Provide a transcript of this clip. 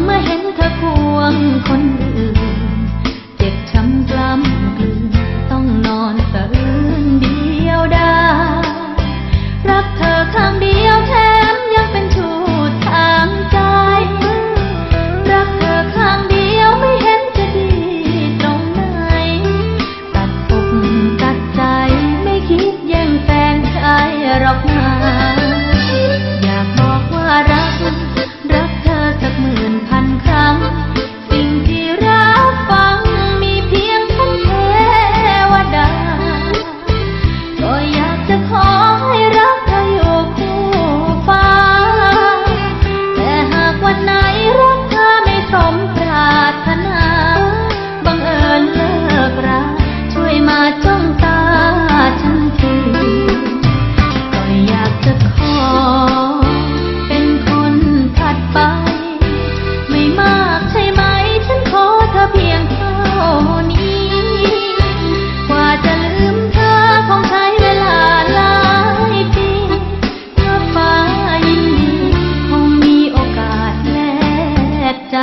เมื่อเห็นเธอควงคนอื่นเจ็บช้ำกล้ำกลืนต้องนอนสะอื้นเดียวดายรักเธอข้างเดียวแถมยังเป็นชู้ทางใจรักเธอข้างเดียวไม่เห็นจะดีตรงไหนตัดอกตัดใจไม่คิดแย่งแฟนใครหรอกนะอยากบอกว่ารักเธอสักหมื่นพันครั้งสิ่งที่รับฟังมีเพียงท่านเทวดาก็อยากจะขอให้รักเธออยู่คู่ฟ้าแต่หากวันไหนรักเธอไม่สมปรารถนาบังเอิญเลิกราช่วยมาจ้องตาฉันทีก็อยากจะขอเป็นคนถัดไปไม่มากใช่ไหมฉันขอเธอเพียงเท่านี้กว่าจะลืมเธอคงใช้เวลาหลายปีถ้าฟ้ายินดีคงมีโอกาสแลกใจ